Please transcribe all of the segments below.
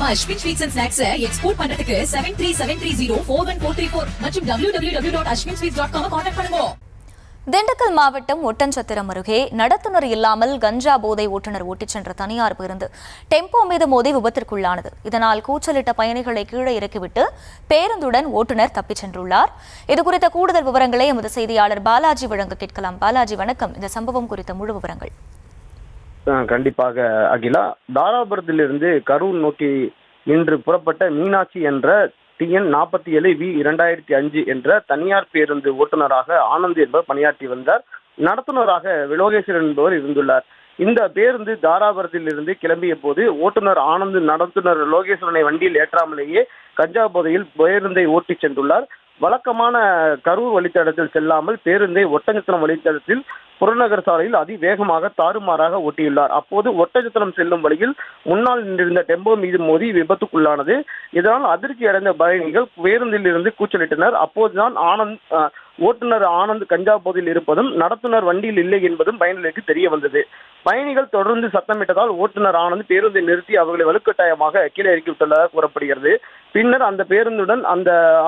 நம்ம Ashwin sweets and snacks export பண்றதுக்கு 7373041434 மற்றும் www.ashwinsweets.com கான்டாக்ட் பண்ணுங்க. திண்டுக்கல் மாவட்டம் ஒட்டன்சத்திரம் அருகே நடத்துனர் இல்லாமல் கஞ்சா போதை ஓட்டுநர் ஓட்டிச் சென்ற தனியார் பேருந்து டெம்போ மீது மோதி விபத்திற்குள்ளானது. இதனால் கூச்சலிட்ட பயணிகளை கீழே இறக்கிவிட்டு பேருந்துடன் ஓட்டுநர் தப்பிச் சென்றுள்ளார். இதுகுறித்த கூடுதல் விவரங்களை எமது செய்தியாளர் பாலாஜி வழங்க கேட்கலாம். பாலாஜி, வணக்கம். இந்த சம்பவம் குறித்த முழு விவரங்கள். கண்டிப்பாக அகிலா. தாராபுரத்திலிருந்து கரூர் நோக்கி இன்று புறப்பட்ட மீனாட்சி என்ற TN 47V2005 என்ற தனியார் பேருந்து ஓட்டுநராக ஆனந்த் என்பவர் பணியாற்றி வந்தார். நடத்துனராக லோகேஸ்வரன் என்பவர் இருந்துள்ளார். இந்த பேருந்து தாராபுரத்தில் இருந்து கிளம்பிய போது ஓட்டுநர் ஆனந்த் நடத்துனர் லோகேஸ்வரனை வண்டியில் ஏற்றாமலேயே கஞ்சா போதையில் பேருந்தை ஓட்டிச் சென்றுள்ளார். வழக்கமான கரூர் வழித்தடத்தில் செல்லாமல் பேருந்தை ஒட்டஞ்சத்திரம் வழித்தடத்தில் புறநகர் சாலையில் அதிவேகமாக தாறுமாறாக ஓட்டியுள்ளார். அப்போது ஒட்டஞ்சத்திரம் செல்லும் வழியில் முன்னால் நின்றிருந்த டெம்போ மீது மோதி விபத்துக்குள்ளானது. இதனால் அதிர்ச்சி அடைந்த பயணிகள் பேருந்தில் இருந்து கூச்சலிட்டனர். அப்போதுதான் ஓட்டுநர் ஆனந்த் கஞ்சா போதையில் இருப்பதும் நடத்துனர் வண்டியில் இல்லை என்பதும் பயணிகளுக்கு தெரிய வந்தது. பயணிகள் தொடர்ந்து சத்தமிட்டதால் ஓட்டுநர் ஆனந்த் பேருந்தை நிறுத்தி அவர்களை வலுக்கட்டாயமாக கீழே இறக்கிவிட்டதாக கூறப்படுகிறது. பின்னர் அந்த பேருந்துடன்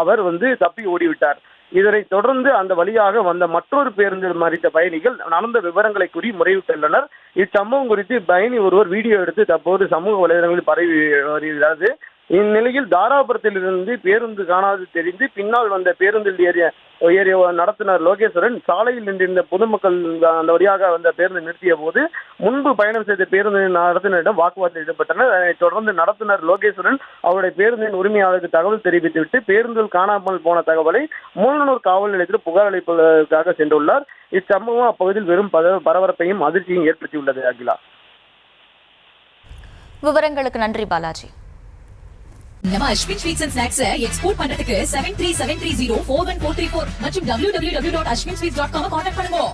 அவர் தப்பி ஓடிவிட்டார். இதனைத் தொடர்ந்து அந்த வழியாக வந்த மற்றொரு பேருந்தில் மறித்த பயணிகள் நடந்த விவரங்களை கூறி முறையிட்டுள்ளனர். இச்சம்பவம் குறித்து பயணி ஒருவர் வீடியோ எடுத்து தற்போது சமூக வலைதளங்களில் பரவி வருகிறது. இந்நிலையில் தாராபுரத்தில் இருந்து பேருந்து காணாது தெரிந்து பின்னால் வந்த பேருந்தில் ஏறிய நடத்துனர் லோகேஸ்வரன் சாலையில் நின்றிருந்த பொதுமக்கள் அந்த வழியாக வந்த பேருந்து நிறுத்திய போது முன்பு பயணம் செய்த பேருந்து நடத்துனரிடம் வாக்குவாதத்தில் ஈடுபட்டனர். அதனைத் தொடர்ந்து நடத்துனர் லோகேஸ்வரன் அவருடைய பேருந்தின் உரிமையாளருக்கு தகவல் தெரிவித்துவிட்டு பேருந்தில் காணாமல் போன தகவலை மூலனூர் காவல் நிலையத்தில் புகார் அளிப்பதற்காக சென்றுள்ளார். இச்சம்பவம் அப்பகுதியில் வெறும் பரபரப்பையும் அதிர்ச்சியும் ஏற்படுத்தியுள்ளது. அகிலா, விவரங்களுக்கு நன்றி பாலாஜி. நம்ம Ashwin sweets and snacks export பண்றதுக்கு 7373041434 மற்றும் www.ashwinsweets.com கான்டாக்ட் பண்ணுங்க.